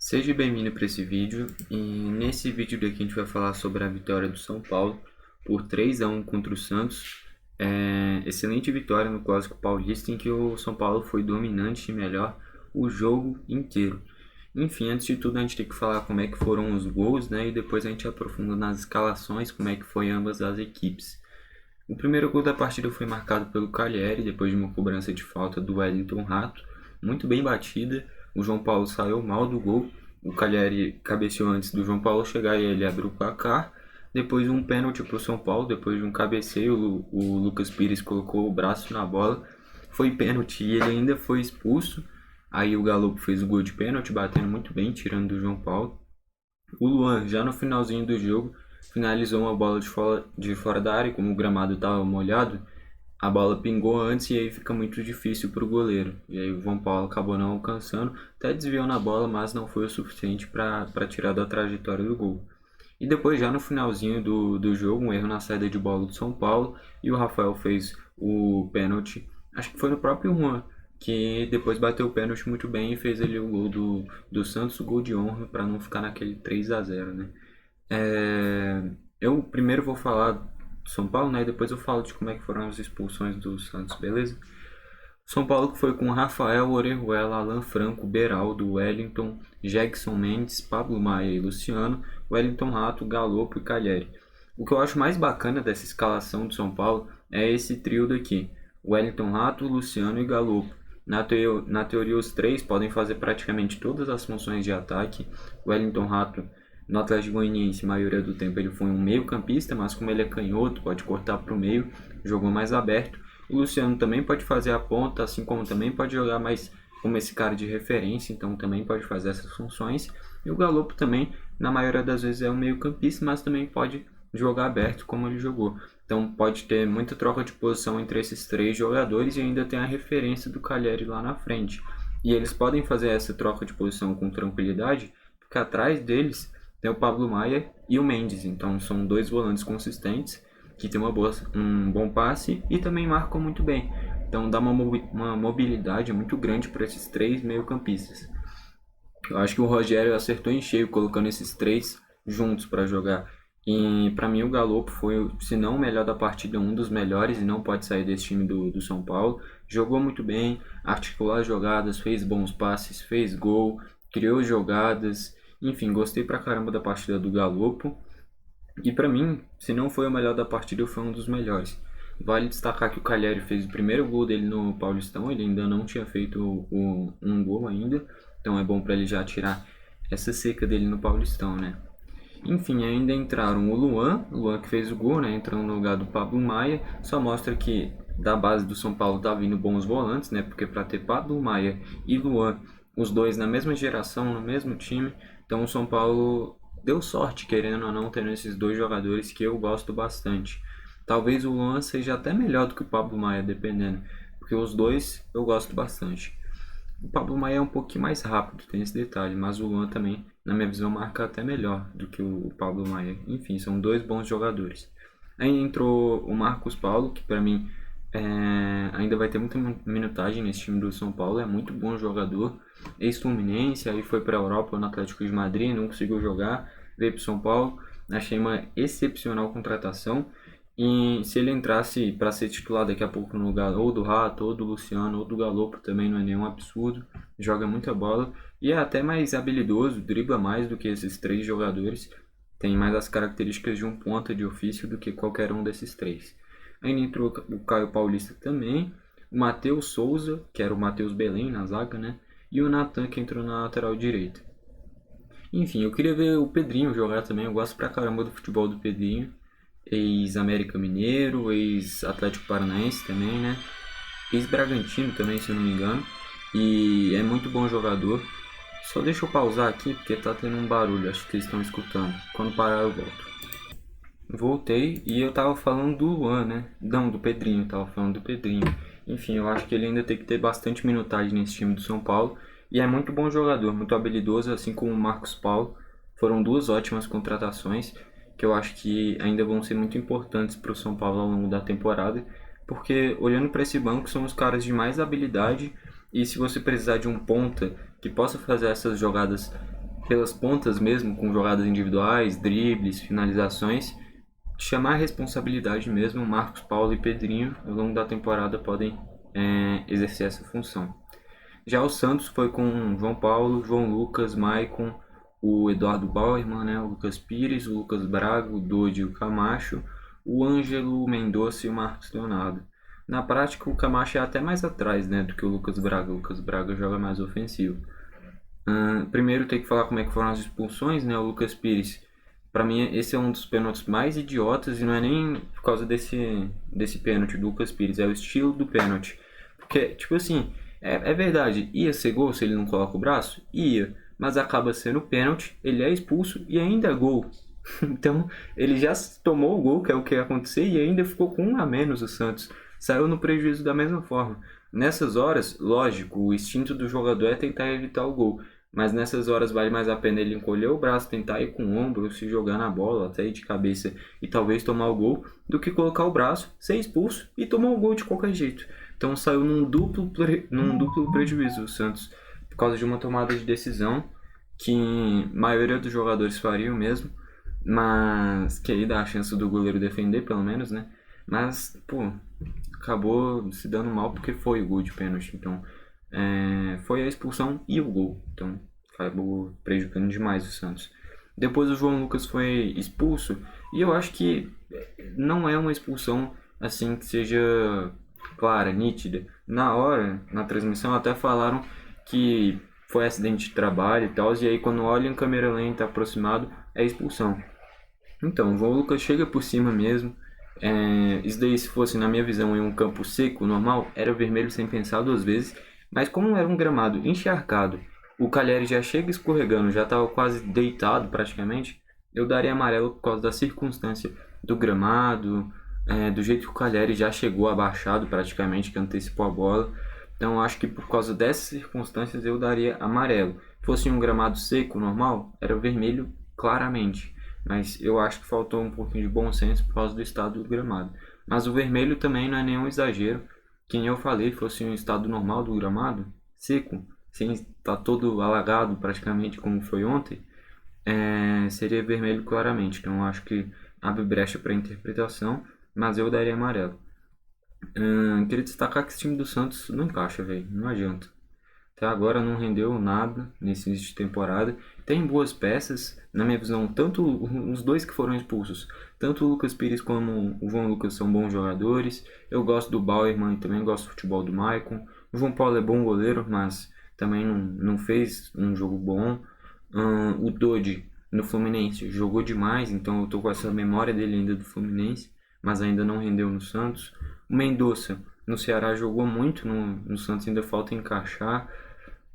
Seja bem-vindo para esse vídeo e nesse vídeo daqui a gente vai falar sobre a vitória do São Paulo por 3-1 contra o Santos. Excelente vitória no Clássico Paulista em que o São Paulo foi dominante e melhor o jogo inteiro. Enfim, antes de tudo a gente tem que falar como é que foram os gols, né? E depois a gente aprofunda nas escalações, como é que foi ambas as equipes. O primeiro gol da partida foi marcado pelo Calleri, depois de uma cobrança de falta do Wellington Rato, muito bem batida. O João Paulo saiu mal do gol, o Calleri cabeceou antes do João Paulo chegar e ele abriu o placar. Depois um pênalti para o São Paulo, depois de um cabeceio, o Lucas Pires colocou o braço na bola. Foi pênalti e ele ainda foi expulso. Aí o Galo fez o gol de pênalti, batendo muito bem, tirando do João Paulo. O Luan, já no finalzinho do jogo, finalizou uma bola de fora da área, como o gramado estava molhado, a bola pingou antes e aí fica muito difícil para o goleiro. E aí o João Paulo acabou não alcançando, até desviou na bola, mas não foi o suficiente para tirar da trajetória do gol. E depois, já no finalzinho do jogo, um erro na saída de bola do São Paulo e o Rafael fez o pênalti. Acho que foi no próprio Juan, que depois bateu o pênalti muito bem e fez ali o gol do Santos, o gol de honra, para não ficar naquele 3-0, né? Eu primeiro vou falar do São Paulo, né? E depois eu falo de como é que foram as expulsões do Santos, beleza? São Paulo que foi com Rafael, Orejuela, Alan Franco, Beraldo, Wellington, Jegson Mendes, Pablo Maia e Luciano, Wellington Rato, Galopo e Calheri. O que eu acho mais bacana dessa escalação do São Paulo é esse trio daqui, Wellington Rato, Luciano e Galopo. Na teoria, os três podem fazer praticamente todas as funções de ataque. Wellington Rato, no Atlético Goianiense, a maioria do tempo ele foi um meio campista, mas como ele é canhoto, pode cortar para o meio, jogou mais aberto. O Luciano também pode fazer a ponta, assim como também pode jogar mais como esse cara de referência, então também pode fazer essas funções. E o Galopo também, na maioria das vezes, é um meio campista, mas também pode jogar aberto como ele jogou. Então pode ter muita troca de posição entre esses três jogadores e ainda tem a referência do Calheri lá na frente. E eles podem fazer essa troca de posição com tranquilidade, porque atrás deles tem o Pablo Maia e o Mendes. Então são dois volantes consistentes que tem um bom passe e também marcam muito bem. Então dá uma mobilidade muito grande para esses três meio-campistas. Eu acho que o Rogério acertou em cheio colocando esses três juntos para jogar. E para mim o Galopo foi, se não o melhor da partida, um dos melhores e não pode sair desse time do São Paulo. Jogou muito bem, articulou as jogadas, fez bons passes, fez gol, criou jogadas. Enfim, gostei pra caramba da partida do Galopo. E para mim, se não foi o melhor da partida, foi um dos melhores. Vale destacar que o Calheri fez o primeiro gol dele no Paulistão, ele ainda não tinha feito um gol ainda, então é bom para ele já tirar essa seca dele no Paulistão, né? Enfim, ainda entraram o Luan que fez o gol, né? Entrando no lugar do Pablo Maia, só mostra que da base do São Paulo tá vindo bons volantes, né? Porque para ter Pablo Maia e Luan, os dois na mesma geração, no mesmo time, então o São Paulo deu sorte, querendo ou não, tendo esses dois jogadores que eu gosto bastante. Talvez o Luan seja até melhor do que o Pablo Maia, dependendo, porque os dois eu gosto bastante. O Pablo Maia é um pouquinho mais rápido, tem esse detalhe, mas o Luan também, na minha visão, marca até melhor do que o Pablo Maia. Enfim, são dois bons jogadores. Aí entrou o Marcos Paulo, que para mim ainda vai ter muita minutagem nesse time do São Paulo, é muito bom jogador. Ex-Fluminense, aí foi para a Europa no Atlético de Madrid, não conseguiu jogar, veio para o São Paulo. Achei uma excepcional contratação. E se ele entrasse para ser titular daqui a pouco no lugar ou do Rato, ou do Luciano, ou do Galopo, também não é nenhum absurdo. Joga muita bola e é até mais habilidoso, dribla mais do que esses três jogadores. Tem mais as características de um ponta de ofício do que qualquer um desses três. Ainda entrou o Caio Paulista também, o Matheus Souza, que era o Matheus Belém na zaga, né? E o Natan, que entrou na lateral direita. Enfim, eu queria ver o Pedrinho jogar também, eu gosto pra caramba do futebol do Pedrinho. Ex-América Mineiro, ex-Atlético Paranaense também, né? Ex-Bragantino também, se eu não me engano. E é muito bom jogador. Só deixa eu pausar aqui porque tá tendo um barulho, acho que vocês estão escutando. Quando parar eu volto. Voltei e eu tava falando do Luan, né? Não, do Pedrinho, tava falando do Pedrinho. Enfim, eu acho que ele ainda tem que ter bastante minutagem nesse time do São Paulo. E é muito bom jogador, muito habilidoso, assim como o Marcos Paulo. Foram duas ótimas contratações que eu acho que ainda vão ser muito importantes para o São Paulo ao longo da temporada. Porque olhando para esse banco, são os caras de mais habilidade. E se você precisar de um ponta que possa fazer essas jogadas pelas pontas mesmo, com jogadas individuais, dribles, finalizações, chamar a responsabilidade mesmo. Marcos Paulo e Pedrinho, ao longo da temporada, podem exercer essa função. Já o Santos foi com João Paulo, João Lucas, Maicon, o Eduardo Bauerman, né, o Lucas Pires, o Lucas Braga, o Dodi e o Camacho, o Ângelo, o Mendonça e o Marcos Leonardo. Na prática, o Camacho é até mais atrás, né, do que o Lucas Braga. O Lucas Braga joga mais ofensivo. Primeiro tem que falar como é que foram as expulsões, né? O Lucas Pires, para mim esse é um dos pênaltis mais idiotas e não é nem por causa desse pênalti do Lucas Pires, é o estilo do pênalti. Porque, tipo assim, é verdade, ia ser gol se ele não coloca o braço? Ia, mas acaba sendo pênalti, ele é expulso e ainda é gol. Então, ele já tomou o gol, que é o que ia acontecer, e ainda ficou com um a menos o Santos. Saiu no prejuízo da mesma forma. Nessas horas, lógico, o instinto do jogador é tentar evitar o gol. Mas nessas horas vale mais a pena ele encolher o braço, tentar ir com o ombro, se jogar na bola, até ir de cabeça e talvez tomar o gol, do que colocar o braço, ser expulso e tomar o gol de qualquer jeito. Então saiu num duplo prejuízo o Santos, por causa de uma tomada de decisão que a maioria dos jogadores fariam mesmo, mas que aí dá a chance do goleiro defender, pelo menos, né? Mas, pô, acabou se dando mal porque foi o gol de pênalti. Então, foi a expulsão e o gol. Então, acabou prejudicando demais o Santos. Depois o João Lucas foi expulso e eu acho que não é uma expulsão assim que seja clara, nítida. Na hora, na transmissão, até falaram que foi acidente de trabalho e tal, e aí quando olha em câmera lenta aproximado, é expulsão. Então, o João Lucas chega por cima mesmo. Isso daí, se fosse, na minha visão, em um campo seco, normal, era vermelho sem pensar duas vezes. Mas como era um gramado encharcado, o Calheri já chega escorregando, já estava quase deitado praticamente, eu daria amarelo por causa da circunstância do gramado, do jeito que o Calheri já chegou abaixado praticamente, que antecipou a bola. Então, acho que por causa dessas circunstâncias eu daria amarelo. Se fosse um gramado seco, normal, era vermelho claramente. Mas eu acho que faltou um pouquinho de bom senso por causa do estado do gramado. Mas o vermelho também não é nenhum exagero. Quem eu falei fosse um estado normal do gramado, seco, sem estar todo alagado praticamente como foi ontem, seria vermelho claramente. Então eu acho que abre brecha para interpretação, mas eu daria amarelo. Queria destacar que esse time do Santos não encaixa, velho. Não adianta. Até agora não rendeu nada nesse início de temporada. Tem boas peças, na minha visão, tanto os dois que foram expulsos, tanto o Lucas Pires como o João Lucas são bons jogadores. Eu gosto do Bauerman e também gosto do futebol do Maicon. O João Paulo é bom goleiro, mas também não fez um jogo bom. O Dodi no Fluminense jogou demais, então eu tô com essa memória dele ainda do Fluminense, mas ainda não rendeu no Santos. O Mendonça no Ceará jogou muito, no Santos ainda falta encaixar.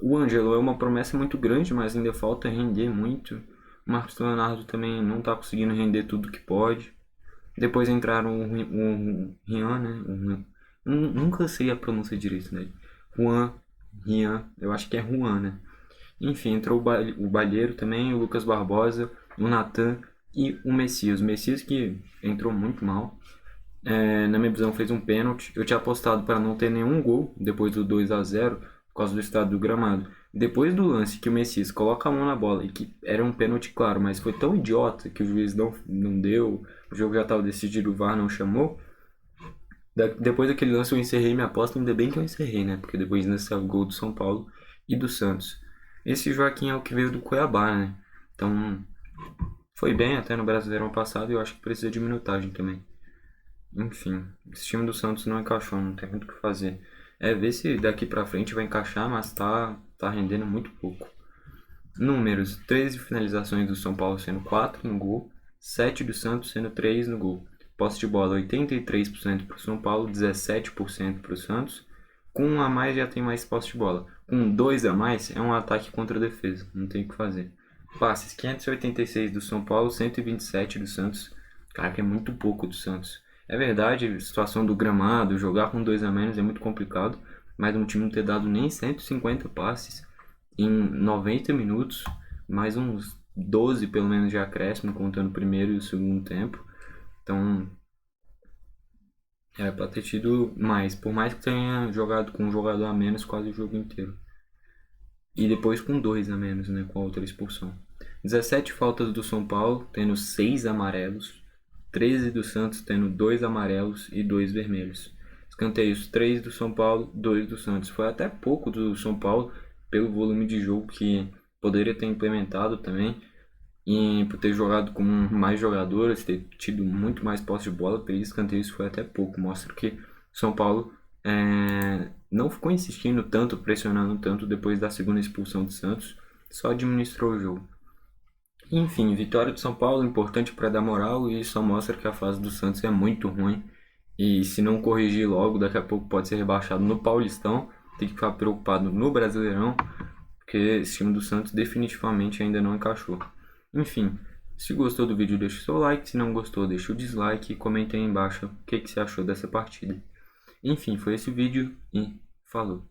O Ângelo é uma promessa muito grande, mas ainda falta render muito. O Marcos Leonardo também não está conseguindo render tudo que pode. Depois entraram o Rian, né? Nunca sei a pronúncia direito, né? Juan, Rian, eu acho que é Juan, né? Enfim, entrou o Balheiro também, o Lucas Barbosa, o Natan e o Messias. O Messias que entrou muito mal. Na minha visão fez um pênalti. Eu tinha apostado para não ter nenhum gol depois do 2-0 por causa do estado do gramado. Depois do lance que o Messias coloca a mão na bola e que era um pênalti claro, mas foi tão idiota que o juiz não deu, o jogo já estava decidido, o VAR não chamou. Depois daquele lance eu encerrei minha aposta, ainda bem que eu encerrei, né? Porque depois ainda saiu o gol do São Paulo e do Santos. Esse Joaquim é o que veio do Cuiabá, né? Então foi bem até no Brasileirão passado e eu acho que precisa de minutagem também. Enfim, esse time do Santos não encaixou, não tem muito o que fazer. Ver se daqui pra frente vai encaixar, mas tá rendendo muito pouco. Números: 13 finalizações do São Paulo sendo 4 no gol, 7 do Santos sendo 3 no gol. Posse de bola 83% para o São Paulo, 17% para o Santos. Com um a mais já tem mais posse de bola. Com 2 a mais é um ataque contra a defesa, não tem o que fazer. Passes: 586 do São Paulo, 127 do Santos. Cara, que é muito pouco do Santos. É verdade, a situação do gramado, jogar com 2 a menos é muito complicado, mas um time não ter dado nem 150 passes em 90 minutos, mais uns 12 pelo menos de acréscimo, contando o primeiro e o segundo tempo. Então, era pra ter tido mais, por mais que tenha jogado com um jogador a menos quase o jogo inteiro. e depois com 2 a menos, né, com a outra expulsão. 17 faltas do São Paulo, tendo 6 amarelos. 13 do Santos, tendo 2 amarelos e 2 vermelhos. Escanteios 3 do São Paulo, 2 do Santos. Foi até pouco do São Paulo, pelo volume de jogo que poderia ter implementado também. E por ter jogado com mais jogadores, ter tido muito mais posse de bola, pelos escanteios foi até pouco. Mostra que São Paulo não ficou insistindo tanto, pressionando tanto depois da segunda expulsão do Santos, só administrou o jogo. Enfim, vitória do São Paulo, importante para dar moral e só mostra que a fase do Santos é muito ruim. E se não corrigir logo, daqui a pouco pode ser rebaixado no Paulistão. Tem que ficar preocupado no Brasileirão, porque esse time do Santos definitivamente ainda não encaixou. Enfim, se gostou do vídeo, deixa o seu like. Se não gostou, deixa o dislike e comenta aí embaixo o que você achou dessa partida. Enfim, foi esse o vídeo e falou.